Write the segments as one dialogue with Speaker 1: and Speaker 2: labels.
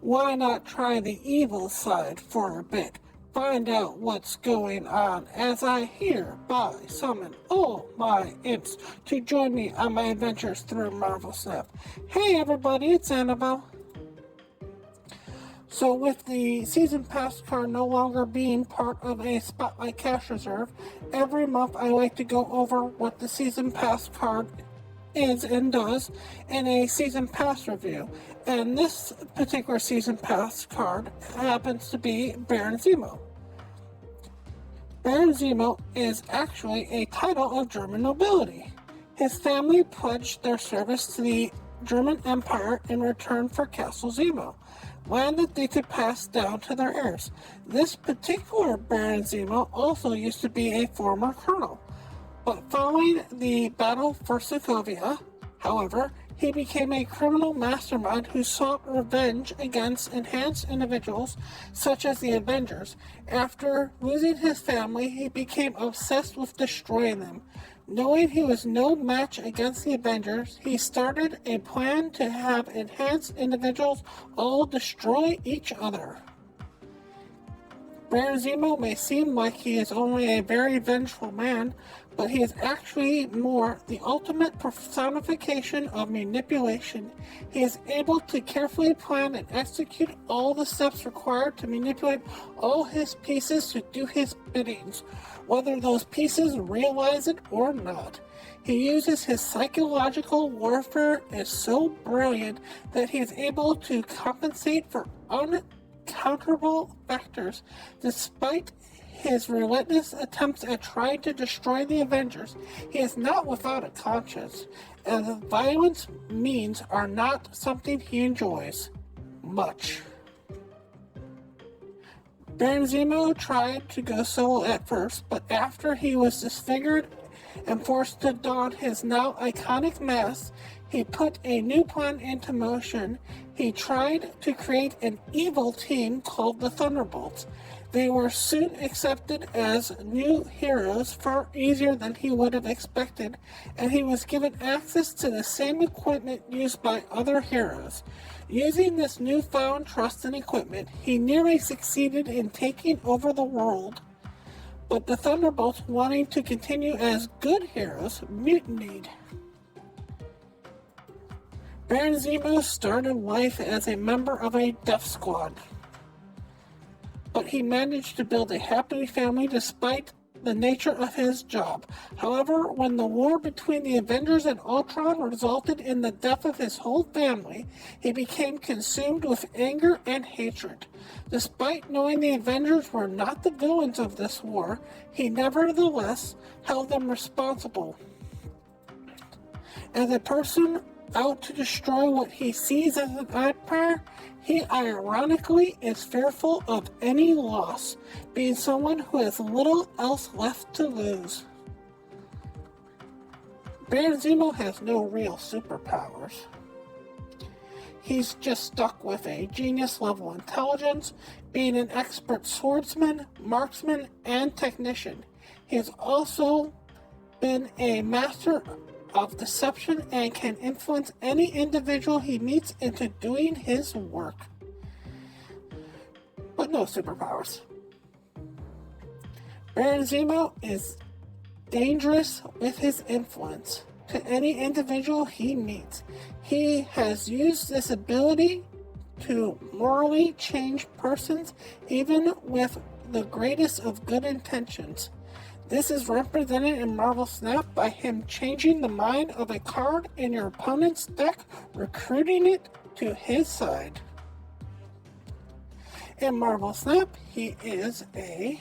Speaker 1: Why not try the evil side for a bit? Find out what's going on as I hereby summon all my imps to join me on my adventures through Marvel Snap. Hey everybody, it's Annabelle. So with the Season Pass card no longer being part of a Spotlight Cash Reserve, every month I like to go over what the Season Pass card is and does in a Season Pass review. And this particular Season Pass card happens to be Baron Zemo. Baron Zemo is actually a title of German nobility. His family pledged their service to the German Empire in return for Castle Zemo, land that they could pass down to their heirs. This particular Baron Zemo also used to be a former colonel, but following the Battle for Sokovia, however, he became a criminal mastermind who sought revenge against enhanced individuals such as the Avengers. After losing his family, he became obsessed with destroying them. Knowing he was no match against the Avengers, he started a plan to have enhanced individuals all destroy each other. Baron Zemo may seem like he is only a very vengeful man, but he is actually more the ultimate personification of manipulation. He is able to carefully plan and execute all the steps required to manipulate all his pieces to do his biddings, whether those pieces realize it or not. He uses his psychological warfare is so brilliant that he is able to compensate for uncounterable factors. Despite his relentless attempts at trying to destroy the Avengers, he is not without a conscience, and violence means are not something he enjoys much. Baron Zemo tried to go solo at first, but after he was disfigured and forced to don his now iconic mask, he put a new plan into motion. He tried to create an evil team called the Thunderbolts. They were soon accepted as new heroes far easier than he would have expected, and he was given access to the same equipment used by other heroes. Using this newfound trust and equipment, he nearly succeeded in taking over the world, but the Thunderbolts, wanting to continue as good heroes, mutinied. Baron Zemo started life as a member of a death squad, but he managed to build a happy family despite the nature of his job. However, when the war between the Avengers and Ultron resulted in the death of his whole family, he became consumed with anger and hatred. Despite knowing the Avengers were not the villains of this war, he nevertheless held them responsible. As a person out to destroy what he sees as an empire, he ironically is fearful of any loss, being someone who has little else left to lose. Baron Zemo has no real superpowers. He's just stuck with a genius-level intelligence, being an expert swordsman, marksman, and technician. He has also been a master of deception and can influence any individual he meets into doing his work. But no superpowers. Baron Zemo is dangerous with his influence to any individual he meets. He has used this ability to morally change persons, even with the greatest of good intentions. This is represented in Marvel Snap by him changing the mind of a card in your opponent's deck, recruiting it to his side. In Marvel Snap, he is a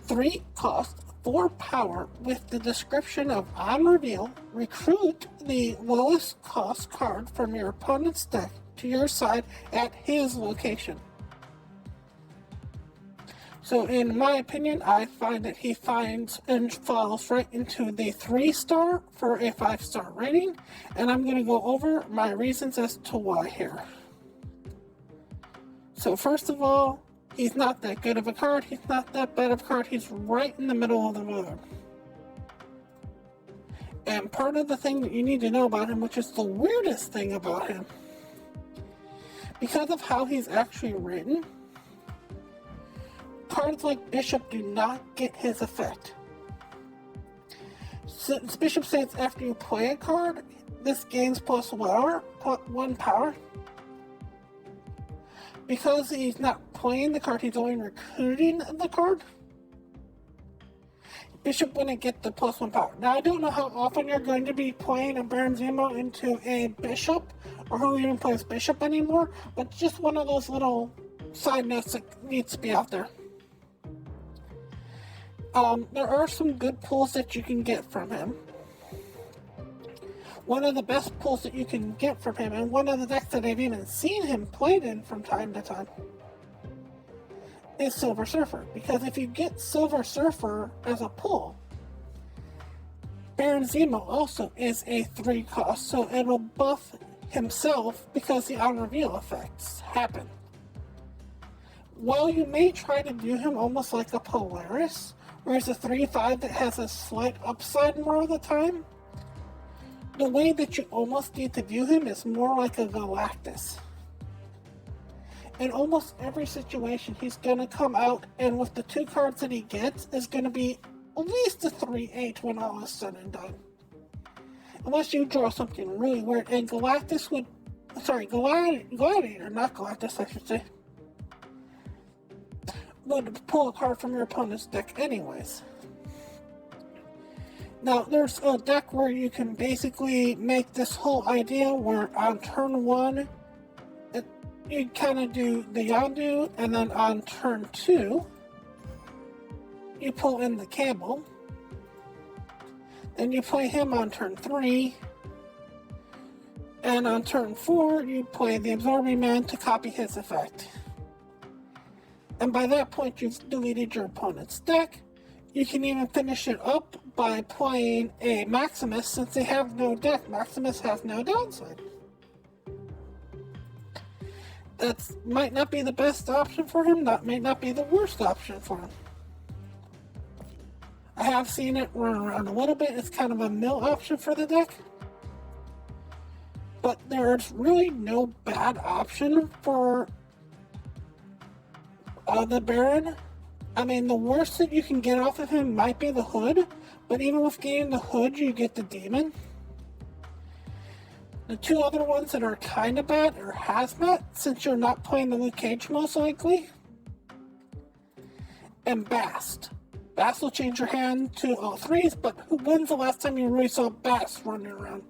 Speaker 1: 3-cost, 4 power with the description of on reveal, recruit the lowest cost card from your opponent's deck to your side at his location. So in my opinion, I find that he finds and falls right into the 3-star for a 5-star rating, and I'm going to go over my reasons as to why here. So first of all, he's not that good of a card, he's not that bad of a card, he's right in the middle of the road. And part of the thing that you need to know about him, which is the weirdest thing about him, Because of how he's actually written, cards like Bishop do not get his effect. Since Bishop states after you play a card, this gains +1 power. Because he's not playing the card, he's only recruiting the card. Bishop wouldn't get the +1 power. Now, I don't know how often you're going to be playing a Baron Zemo into a Bishop, or who even plays Bishop anymore, but just one of those little side notes that needs to be out there. There are some good pulls that you can get from him. One of the best pulls that you can get from him, and one of the decks that I've even seen him played in from time to time, is Silver Surfer. Because if you get Silver Surfer as a pull, Baron Zemo also is a 3 cost, so it'll buff himself because the on-reveal effects happen. While you may try to do him almost like a Polaris, where it's a 3/5 that has a slight upside more of the time, the way that you almost need to view him is more like a Galactus. In almost every situation, he's going to come out, and with the 2 cards that he gets, is going to be at least a 3/8 when all is said and done. Unless you draw something really weird, and Galactus would... Sorry, Gladiator, not Galactus, I should say, would pull a card from your opponent's deck anyways. Now, there's a deck where you can basically make this whole idea where on turn 1, you kind of do the Yondu, and then on turn 2, you pull in the Camel. Then you play him on turn 3, and on turn 4, you play the Absorbing Man to copy his effect. And by that point, you've deleted your opponent's deck. You can even finish it up by playing a Maximus. Since they have no deck, Maximus has no downside. That might not be the best option for him. That may not be the worst option for him. I have seen it run around a little bit. It's kind of a mill option for the deck. But there's really no bad option for the Baron. I mean, the worst that you can get off of him might be the Hood, but even with getting the Hood, you get the Demon. The 2 other ones that are kind of bad are Hazmat, since you're not playing the Luke Cage most likely, and Bast. Bast will change your hand to all 3s, but when's the last time you really saw Bast running around?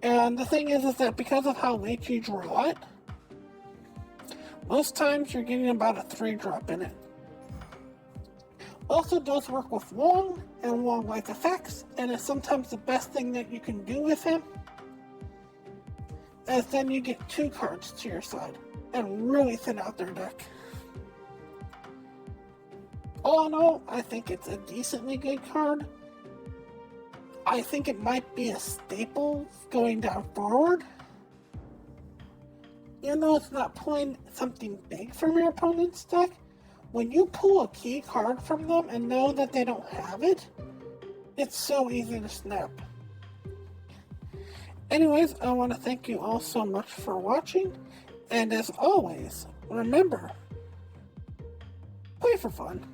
Speaker 1: And the thing is that because of how late you draw it, most times you're getting about a 3-drop in it. Also does work with long and long-like effects, and is sometimes the best thing that you can do with him, as then you get 2 cards to your side, and really thin out their deck. All in all, I think it's a decently good card. I think it might be a staple going down forward. Even though it's not pulling something big from your opponent's deck, when you pull a key card from them and know that they don't have it, it's so easy to snap. Anyways, I want to thank you all so much for watching, and as always, remember, play for fun.